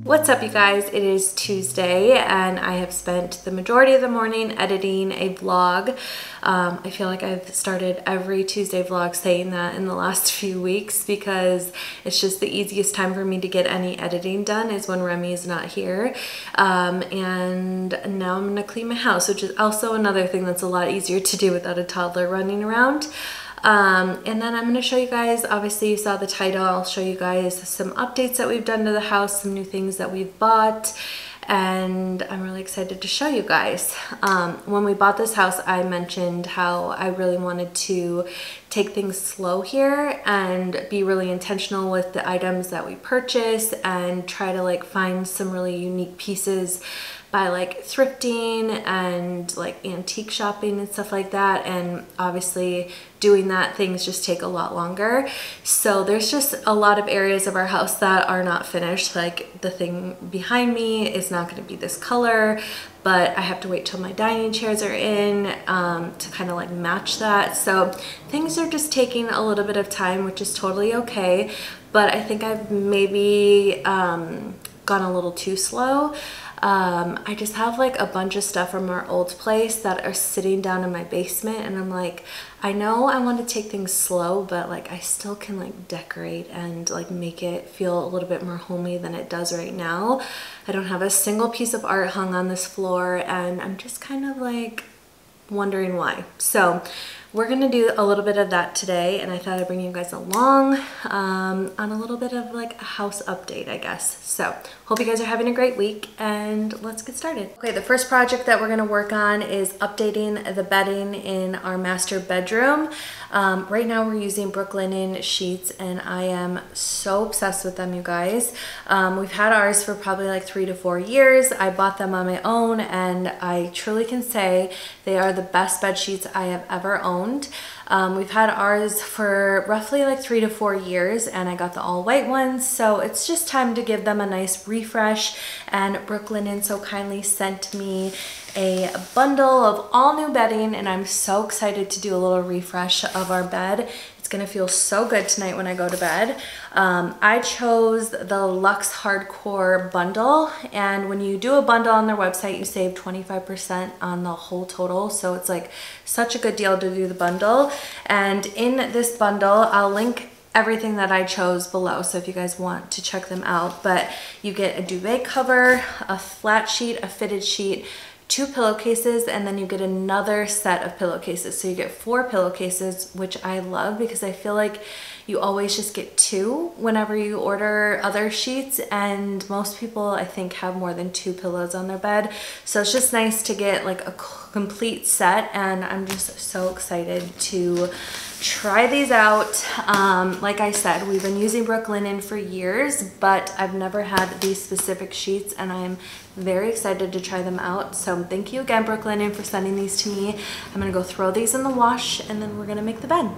What's up, you guys? It is Tuesday and I have spent the majority of the morning editing a vlog. I feel like I've started every Tuesday vlog saying that in the last few weeks because it's just the easiest time for me to get any editing done is when Remy is not here. And now I'm gonna clean my house, which is also another thing that's a lot easier to do without a toddler running around. And then I'm going to show you guys, obviously you saw the title, I'll show you guys some updates that we've done to the house, some new things that we've bought, and I'm really excited to show you guys. When we bought this house, I mentioned how I really wanted to take things slow here and be really intentional with the items that we purchase and try to like find some really unique pieces by like thrifting and like antique shopping and stuff like that. And obviously doing that, things just take a lot longer. So there's just a lot of areas of our house that are not finished. Like the thing behind me is not going to be this color, but I have to wait till my dining chairs are in to kind of like match that. So things are just taking a little bit of time, which is totally okay. But I think I've maybe gone a little too slow. I just have like a bunch of stuff from our old place that are sitting down in my basement, and I'm like, I know I want to take things slow, but like I still can like decorate and like make it feel a little bit more homey than it does right now. I don't have a single piece of art hung on this floor and I'm just kind of like wondering why. So we're gonna do a little bit of that today, and I thought I'd bring you guys along on a little bit of like a house update, I guess. So hope you guys are having a great week, and let's get started. Okay, the first project that we're gonna work on is updating the bedding in our master bedroom. Right now we're using Brooklinen sheets, and I am so obsessed with them, you guys. We've had ours for probably like 3 to 4 years. I bought them on my own, and I truly can say they are the best bed sheets I have ever owned. We've had ours for roughly like 3 to 4 years, and I got the all white ones, so it's just time to give them a nice refresh. And Brooklinen so kindly sent me a bundle of all new bedding, and I'm so excited to do a little refresh of our bed. It's gonna feel so good tonight when I go to bed. I chose the Luxe Hardcore bundle, and when you do a bundle on their website, you save 25% on the whole total. So it's like such a good deal to do the bundle. And in this bundle, I'll link everything that I chose below, so if you guys want to check them out. But you get a duvet cover, a flat sheet, a fitted sheet, 2 pillowcases, and then you get another set of pillowcases. So you get 4 pillowcases, which I love because I feel like you always just get 2 whenever you order other sheets, and most people I think have more than 2 pillows on their bed. So it's just nice to get like a complete set, and I'm just so excited to try these out. Like I said, we've been using Brooklinen for years, but I've never had these specific sheets, and I'm very excited to try them out. So thank you again, Brooklinen, for sending these to me. I'm gonna go throw these in the wash, and then we're gonna make the bed.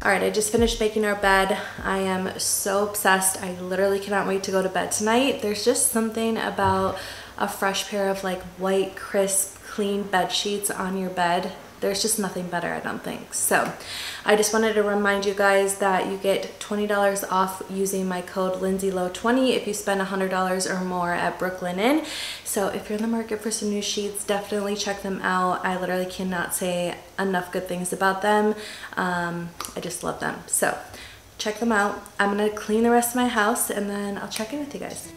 All right, I just finished making our bed. I am so obsessed. I literally cannot wait to go to bed tonight. There's just something about a fresh pair of like white, crisp, clean bed sheets on your bed there's just nothing better, I don't think. So I just wanted to remind you guys that you get $20 off using my code LindsayLow20 if you spend $100 or more at Brooklinen. So if you're in the market for some new sheets, definitely check them out. I literally cannot say enough good things about them. I just love them. So check them out. I'm gonna clean the rest of my house and then I'll check in with you guys.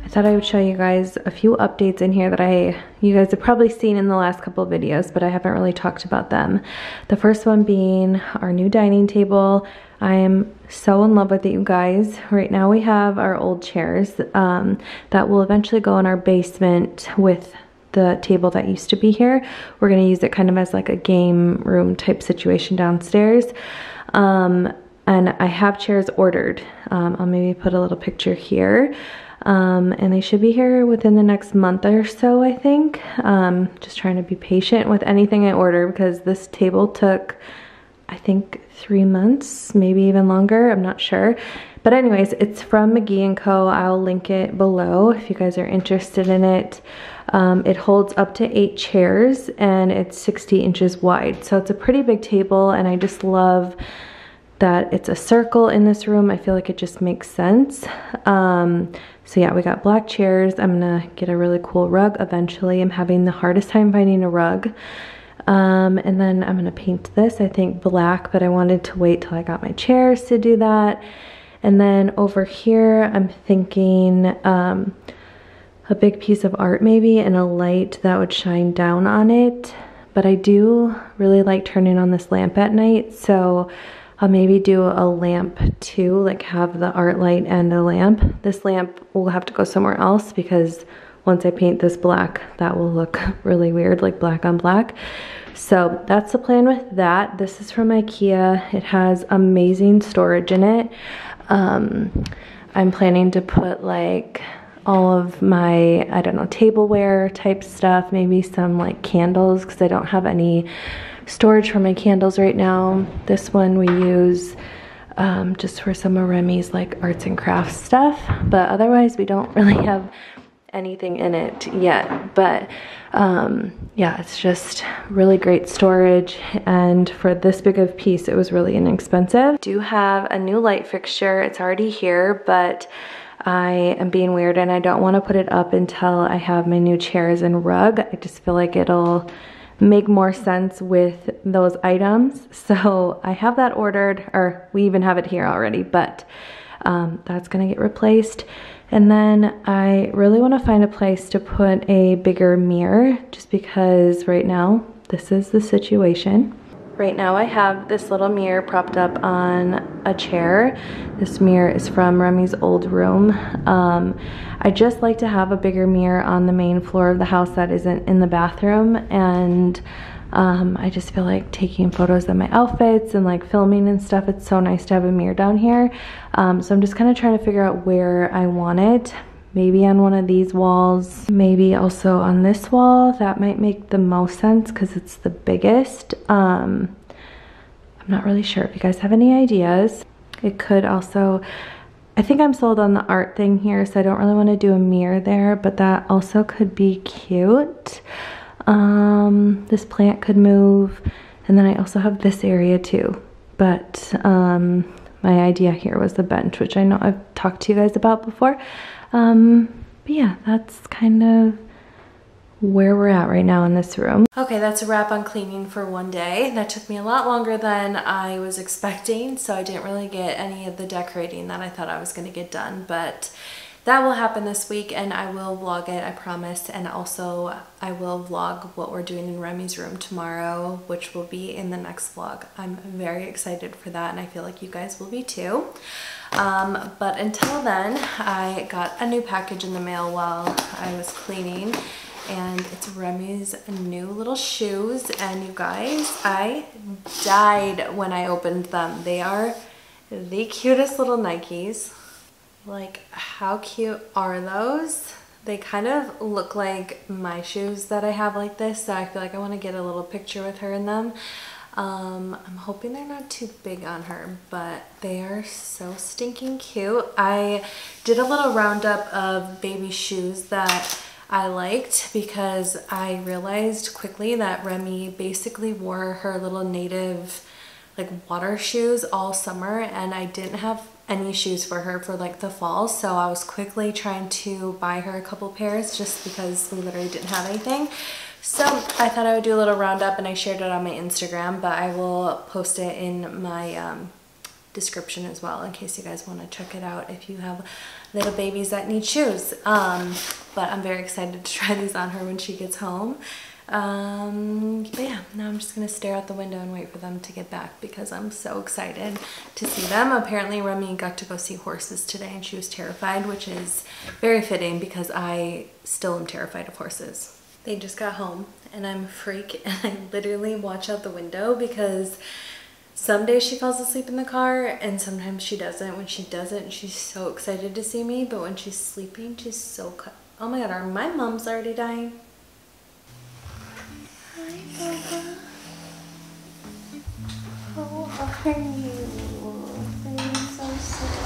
I thought I would show you guys a few updates in here that you guys have probably seen in the last couple of videos, but I haven't really talked about them. The first one being our new dining table. I am so in love with it, you guys. Right now we have our old chairs that will eventually go in our basement with the table that used to be here. We're gonna use it kind of as like a game room type situation downstairs. And I have chairs ordered. I'll maybe put a little picture here. And they should be here within the next month or so, I think. Just trying to be patient with anything I order because this table took, I think, 3 months, maybe even longer, I'm not sure. But anyways, it's from McGee & Co. I'll link it below if you guys are interested in it. It holds up to 8 chairs and it's 60 inches wide. So it's a pretty big table and I just love that it's a circle in this room. I feel like it just makes sense. So yeah, we got black chairs. I'm gonna get a really cool rug eventually. I'm having the hardest time finding a rug. And then I'm gonna paint this, I think black, but I wanted to wait till I got my chairs to do that. And then over here, I'm thinking a big piece of art maybe and a light that would shine down on it. But I do really like turning on this lamp at night, so I'll maybe do a lamp too, like have the art light and a lamp. This lamp will have to go somewhere else because once I paint this black, that will look really weird, like black on black. So that's the plan with that. This is from IKEA. It has amazing storage in it. I'm planning to put like all of my, I don't know, tableware type stuff, maybe some like candles because I don't have any storage for my candles right now. This one we use just for some of Remy's like arts and crafts stuff, but otherwise we don't really have anything in it yet. But yeah, it's just really great storage, and for this big of a piece it was really inexpensive. Do have a new light fixture. It's already here, but I am being weird and I don't want to put it up until I have my new chairs and rug. I just feel like it'll make more sense with those items. So I have that ordered, or we even have it here already, but that's gonna get replaced. And then I really wanna find a place to put a bigger mirror just because right now this is the situation. Right now I have this little mirror propped up on a chair. This mirror is from Remy's old room. I just like to have a bigger mirror on the main floor of the house that isn't in the bathroom, and I just feel like taking photos of my outfits and like filming and stuff, it's so nice to have a mirror down here. So I'm just kind of trying to figure out where I want it. Maybe on one of these walls, maybe also on this wall. That might make the most sense because it's the biggest. I'm not really sure if you guys have any ideas. It could also, I think I'm sold on the art thing here, so I don't really want to do a mirror there, but that also could be cute. This plant could move, and then I also have this area too. But my idea here was the bench, which I know I've talked to you guys about before. But yeah, that's kind of where we're at right now in this room. Okay, that's a wrap on cleaning for one day. That took me a lot longer than I was expecting, so I didn't really get any of the decorating that I thought I was gonna get done, but that will happen this week and I will vlog it, I promise. And also I will vlog what we're doing in Remy's room tomorrow, which will be in the next vlog. I'm very excited for that and I feel like you guys will be too. But until then, I got a new package in the mail while I was cleaning, and it's Remy's new little shoes. And you guys, I died when I opened them. They are the cutest little Nikes. Like, how cute are those? They kind of look like my shoes that I have like this, so I feel like I want to get a little picture with her in them. I'm hoping they're not too big on her, but they are so stinking cute. I did a little roundup of baby shoes that I liked because I realized quickly that Remy basically wore her little native like water shoes all summer, and I didn't have any shoes for her for like the fall, so I was quickly trying to buy her a couple pairs just because we literally didn't have anything. So I thought I would do a little roundup, and I shared it on my Instagram, but I will post it in my description as well in case you guys want to check it out if you have little babies that need shoes. But I'm very excited to try these on her when she gets home. But yeah, now I'm just gonna stare out the window and wait for them to get back because I'm so excited to see them. Apparently Remy got to go see horses today and she was terrified, which is very fitting because I still am terrified of horses. They just got home and I'm a freak, and I literally watch out the window because some days she falls asleep in the car and sometimes she doesn't. When she doesn't, she's so excited to see me, but when she's sleeping, she's so oh my god, are my mums already dying? Hi, Baba. How are you? Are you so sweet?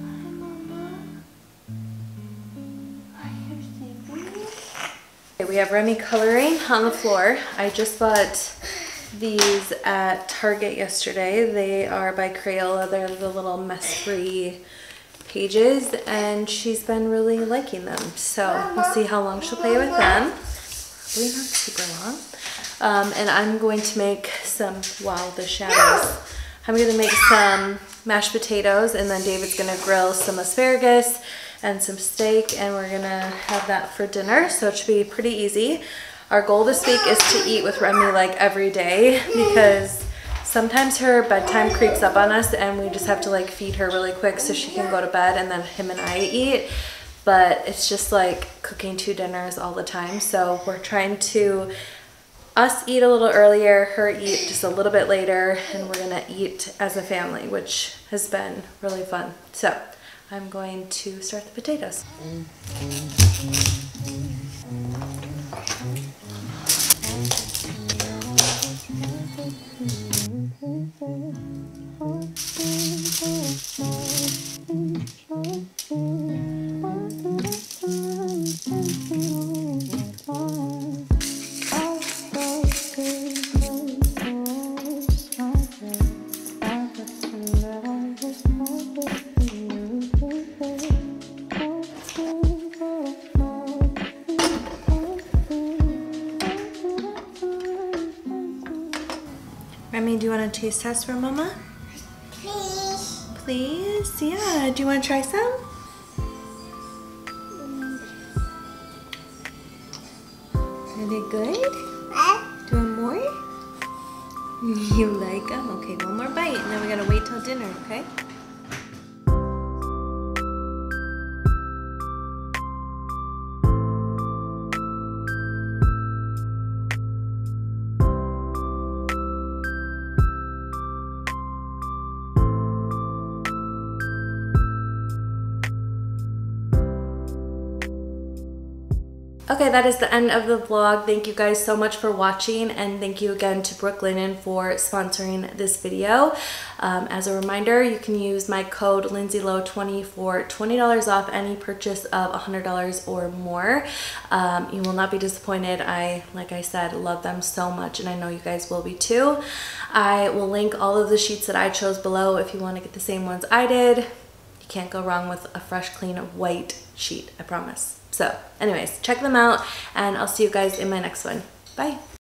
Hi, Mama. Are you sleeping? Okay, we have Remy coloring on the floor. I just bought these at Target yesterday. They are by Crayola. They're the little mess-free pages, and she's been really liking them. So we'll see how long she'll play with them. Probably not super long. And I'm going to make some, wow, the shadows. I'm going to make some mashed potatoes, and then David's going to grill some asparagus and some steak, and we're going to have that for dinner. So it should be pretty easy. Our goal this week is to eat with Remy like every day because sometimes her bedtime creeps up on us and we just have to like feed her really quick so she can go to bed, and then him and I eat. But it's just like cooking 2 dinners all the time. So we're trying to us eat a little earlier, her eat just a little bit later, and we're gonna eat as a family, which has been really fun. So I'm going to start the potatoes. Remy, do you want a taste test for Mama? Please. Please? Yeah. Do you want to try some? Are they good? Do you want more? You like them? Okay, one more bite, and then we gotta wait till dinner, okay? Okay, that is the end of the vlog. Thank you guys so much for watching, and thank you again to Brooklinen for sponsoring this video. As a reminder, you can use my code LindsayLow20 for $20 off any purchase of $100 or more. You will not be disappointed. Like I said, love them so much, and I know you guys will be too. I will link all of the sheets that I chose below if you want to get the same ones I did. You can't go wrong with a fresh, clean, white sheet, I promise. So anyways, check them out, and I'll see you guys in my next one. Bye.